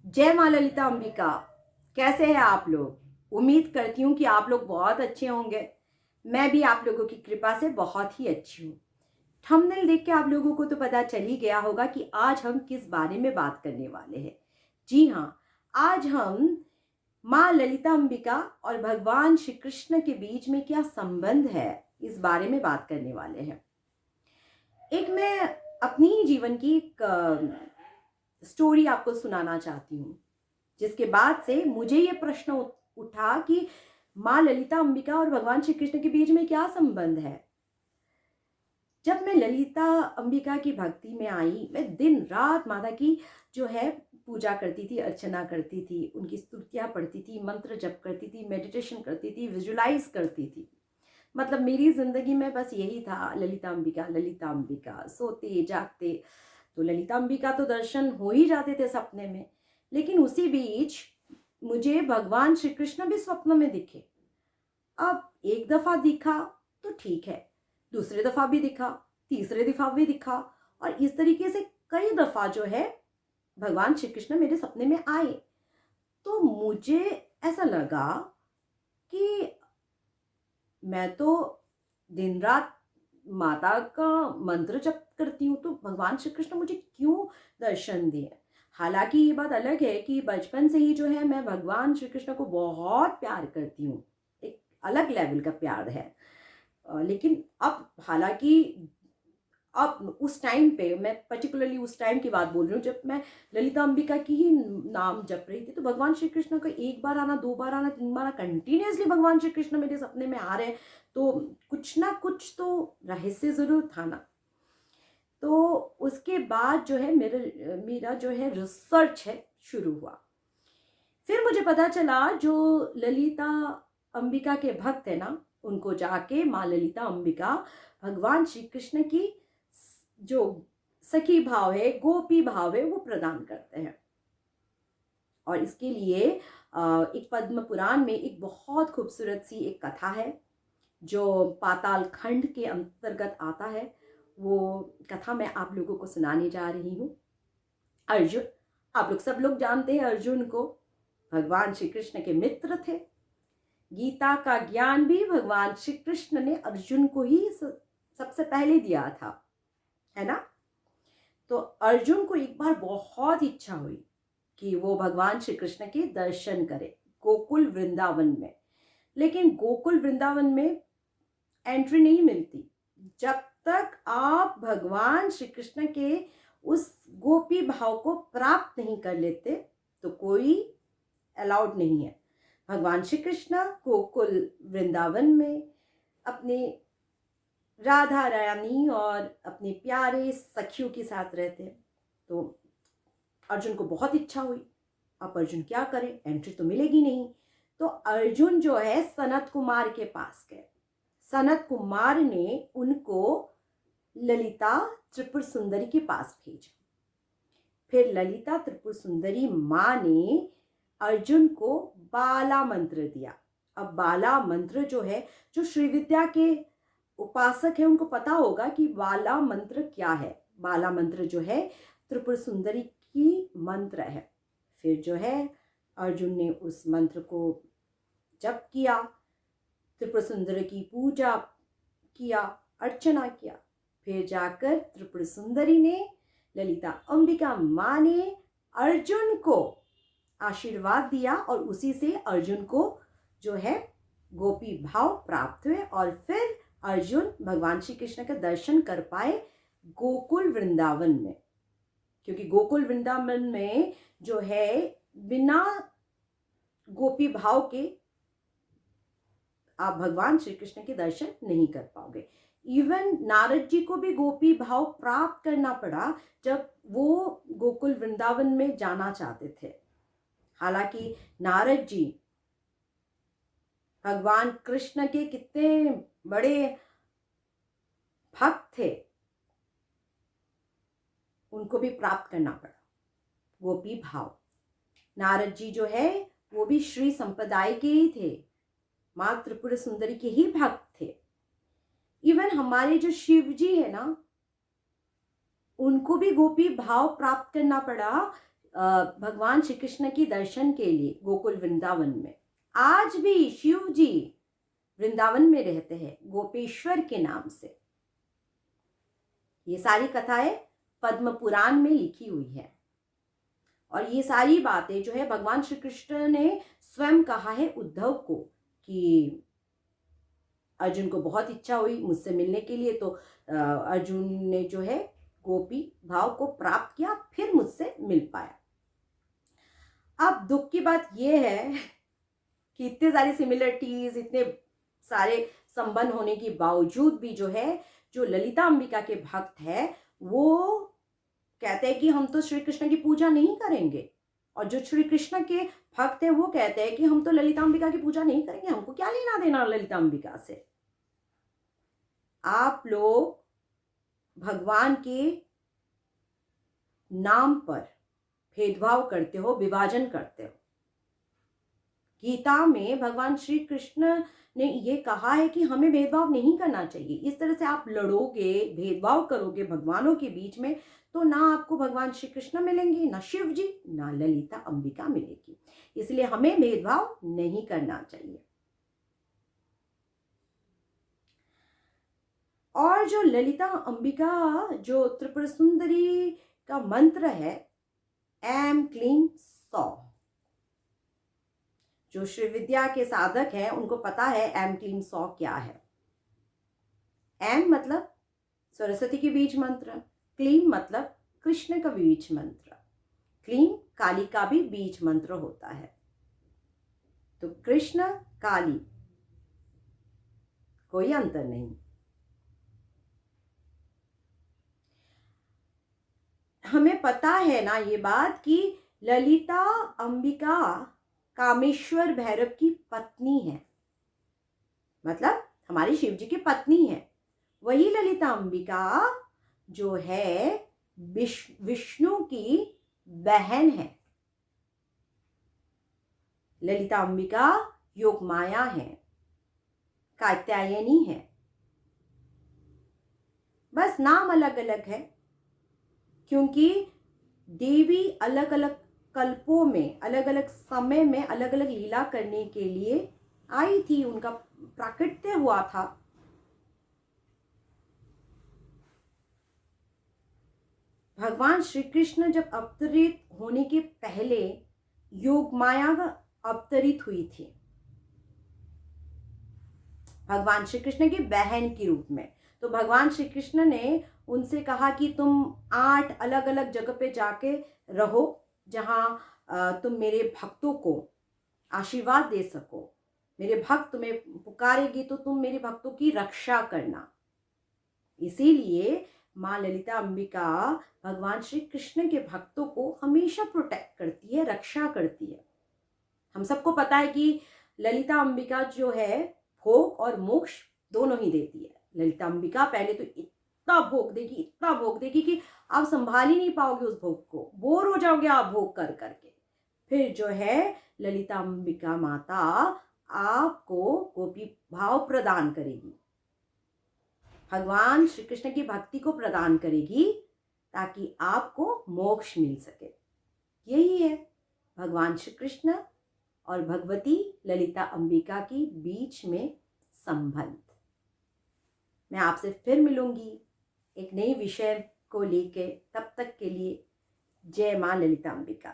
जय माँ ललिता अंबिका। कैसे हैं आप लोग? उम्मीद करती हूँ कि आप लोग बहुत अच्छे होंगे। मैं भी आप लोगों की कृपा से बहुत ही अच्छी हूँ। थंबनेल देख के आप लोगों को तो पता चल ही गया होगा कि आज हम किस बारे में बात करने वाले हैं। जी हाँ, आज हम माँ ललिता अंबिका और भगवान श्री कृष्ण के बीच में क्या संबंध है, इस बारे में बात करने वाले हैं। एक मैं अपनी ही जीवन की एक स्टोरी आपको सुनाना चाहती हूँ, जिसके बाद से मुझे ये प्रश्न उठा कि माँ ललिता अंबिका और भगवान श्री कृष्ण के बीच में क्या संबंध है। जब मैं ललिता अंबिका की भक्ति में आई, मैं दिन रात माता की जो है पूजा करती थी, अर्चना करती थी, उनकी स्तुतियाँ पढ़ती थी, मंत्र जप करती थी, मेडिटेशन करती थी, विजुलाइज करती थी। मतलब मेरी जिंदगी में बस यही था, ललिता अंबिका ललिता अंबिका। सोते जागते तो ललिता अंबिका तो दर्शन हो ही जाते थे सपने में, लेकिन उसी बीच मुझे भगवान श्री कृष्ण भी स्वप्न में दिखे। अब एक दफा दिखा तो ठीक है, दूसरे दफा भी दिखा, तीसरे दफा भी दिखा, और इस तरीके से कई दफा जो है भगवान श्री कृष्ण मेरे सपने में आए। तो मुझे ऐसा लगा कि मैं तो दिन रात माता का मंत्र जप करती हूँ, तो भगवान श्री कृष्ण मुझे क्यों दर्शन दिए। हालांकि ये बात अलग है कि बचपन से ही जो है मैं भगवान श्री कृष्ण को बहुत प्यार करती हूँ, एक अलग लेवल का प्यार है। लेकिन अब हालांकि अब उस टाइम पे, मैं पर्टिकुलरली उस टाइम की बात बोल रही हूँ जब मैं ललिता अंबिका की ही नाम जप रही थी, तो भगवान श्री कृष्ण का एक बार आना, दो बार आना, तीन बार आना, कंटिन्यूसली भगवान श्री कृष्ण मेरे सपने में आ रहे हैं, तो कुछ ना कुछ तो रहस्य जरूर था ना। तो उसके बाद जो है मेरा जो है रिसर्च है शुरू हुआ। फिर मुझे पता चला जो ललिता अंबिका के भक्त है ना, उनको जाके माँ ललिता अंबिका भगवान श्री कृष्ण की जो सखी भाव है, गोपी भाव है, वो प्रदान करते हैं। और इसके लिए एक पद्म पुराण में एक बहुत खूबसूरत सी एक कथा है जो पाताल खंड के अंतर्गत आता है। वो कथा मैं आप लोगों को सुनाने जा रही हूँ। अर्जुन, आप लोग सब लोग जानते हैं अर्जुन को, भगवान श्री कृष्ण के मित्र थे। गीता का ज्ञान भी भगवान श्री कृष्ण ने अर्जुन को ही सबसे पहले दिया था, है ना। तो अर्जुन को एक बार बहुत इच्छा हुई कि वो भगवान श्री कृष्ण के दर्शन करे गोकुल वृंदावन में। लेकिन गोकुल वृंदावन में एंट्री नहीं मिलती जब तक आप भगवान श्री कृष्ण के उस गोपी भाव को प्राप्त नहीं कर लेते, तो कोई अलाउड नहीं है। भगवान श्री कृष्ण गोकुल वृंदावन में अपने राधा रानी और अपने प्यारे सखियों के साथ रहते हैं। तो अर्जुन को बहुत इच्छा हुई। अब अर्जुन क्या करे, एंट्री तो मिलेगी नहीं। तो अर्जुन जो है सनत कुमार के पास गए। सनत कुमार ने उनको ललिता त्रिपुर सुंदरी के पास भेजा। फिर ललिता त्रिपुर सुंदरी माँ ने अर्जुन को बाला मंत्र दिया। अब बाला मंत्र जो है, जो श्री विद्या के उपासक है उनको पता होगा कि बाला मंत्र क्या है। बाला मंत्र जो है त्रिपुर सुंदरी की मंत्र है। फिर जो है अर्जुन ने उस मंत्र को जप किया, त्रिपुर सुंदरी की पूजा किया, अर्चना किया। फिर जाकर त्रिपुर सुंदरी ने, ललिता अंबिका माँ ने अर्जुन को आशीर्वाद दिया, और उसी से अर्जुन को जो है गोपी भाव प्राप्त हुए। और फिर अर्जुन भगवान श्री कृष्ण का दर्शन कर पाए गोकुल वृंदावन में। क्योंकि गोकुल वृंदावन में जो है बिना गोपी भाव के आप भगवान श्री कृष्ण के दर्शन नहीं कर पाओगे। इवन नारद जी को भी गोपी भाव प्राप्त करना पड़ा जब वो गोकुल वृंदावन में जाना चाहते थे। हालांकि नारद जी भगवान कृष्ण के कितने बड़े भक्त थे, उनको भी प्राप्त करना पड़ा गोपी भाव। नारद जी जो है वो भी श्री संप्रदाय के ही थे, माँ त्रिपुर सुंदरी के ही भक्त थे। इवन हमारे जो शिव जी है ना, उनको भी गोपी भाव प्राप्त करना पड़ा भगवान श्री कृष्ण के दर्शन के लिए गोकुल वृंदावन में। आज भी शिव जी वृंदावन में रहते हैं गोपेश्वर के नाम से। ये सारी कथाएं पद्म पुराण में लिखी हुई है और ये सारी बातें जो है भगवान श्री कृष्ण ने स्वयं कहा है उद्धव को कि अर्जुन को बहुत इच्छा हुई मुझसे मिलने के लिए, तो अर्जुन ने जो है गोपी भाव को प्राप्त किया, फिर मुझसे मिल पाया। अब दुख की बात यह है कि इतने सारी सिमिलरिटीज, इतने सारे संबंध होने के बावजूद भी जो है, जो ललिता अंबिका के भक्त है वो कहते हैं कि हम तो श्री कृष्ण की पूजा नहीं करेंगे, और जो श्री कृष्ण के भक्त है वो कहते हैं कि हम तो ललिता अंबिका की पूजा नहीं करेंगे, हमको क्या लेना देना ललिता अंबिका से। आप लोग भगवान के नाम पर भेदभाव करते हो, विभाजन करते हो। गीता में भगवान श्री कृष्ण ने ये कहा है कि हमें भेदभाव नहीं करना चाहिए। इस तरह से आप लड़ोगे, भेदभाव करोगे भगवानों के बीच में, तो ना आपको भगवान श्री कृष्ण मिलेंगे, ना शिव जी, ना ललिता अंबिका मिलेगी। इसलिए हमें भेदभाव नहीं करना चाहिए। और जो ललिता अंबिका, जो त्रिपुर सुंदरी का मंत्र है ऐम क्लीम सौ, जो श्री विद्या के साधक हैं उनको पता है ऐम क्लीम सौ क्या है। ऐम मतलब सरस्वती की बीज मंत्र, क्लीम मतलब कृष्ण का बीज मंत्र, क्लीम काली का भी बीज मंत्र होता है। तो कृष्ण काली कोई अंतर नहीं। हमें पता है ना ये बात कि ललिता अंबिका कामेश्वर भैरव की पत्नी है, मतलब हमारी शिव जी की पत्नी है। वही ललिता अंबिका जो है विष्णु की बहन है। ललिता अंबिका योग माया है, कात्यायनी है, बस नाम अलग अलग है, क्योंकि देवी अलग अलग कल्पों में, अलग अलग समय में अलग अलग लीला करने के लिए आई थी, उनका प्राकट्य हुआ था। भगवान श्री कृष्ण जब अवतरित होने के पहले योग माया अवतरित हुई थी भगवान श्री कृष्ण की बहन के रूप में। तो भगवान श्री कृष्ण ने उनसे कहा कि तुम 8 अलग अलग जगह पे जाके रहो जहाँ तुम मेरे भक्तों को आशीर्वाद दे सको। मेरे भक्त तुम्हें पुकारेगी तो तुम मेरे भक्तों की रक्षा करना। इसीलिए माँ ललिता अंबिका भगवान श्री कृष्ण के भक्तों को हमेशा प्रोटेक्ट करती है, रक्षा करती है। हम सबको पता है कि ललिता अंबिका जो है भोग और मोक्ष दोनों ही देती है। ललिता अंबिका पहले तो इतना भोग देगी, इतना भोग देगी कि आप संभाल ही नहीं पाओगे उस भोग को, बोर हो जाओगे आप भोग कर करके। फिर जो है ललिता अंबिका माता आपको गोपी भाव प्रदान करेगी, भगवान श्री कृष्ण की भक्ति को प्रदान करेगी ताकि आपको मोक्ष मिल सके। यही है भगवान श्री कृष्ण और भगवती ललिता अंबिका की बीच में संबंध। मैं आपसे फिर मिलूंगी एक नई विषय को लेके, तब तक के लिए जय मां ललिता अंबिका।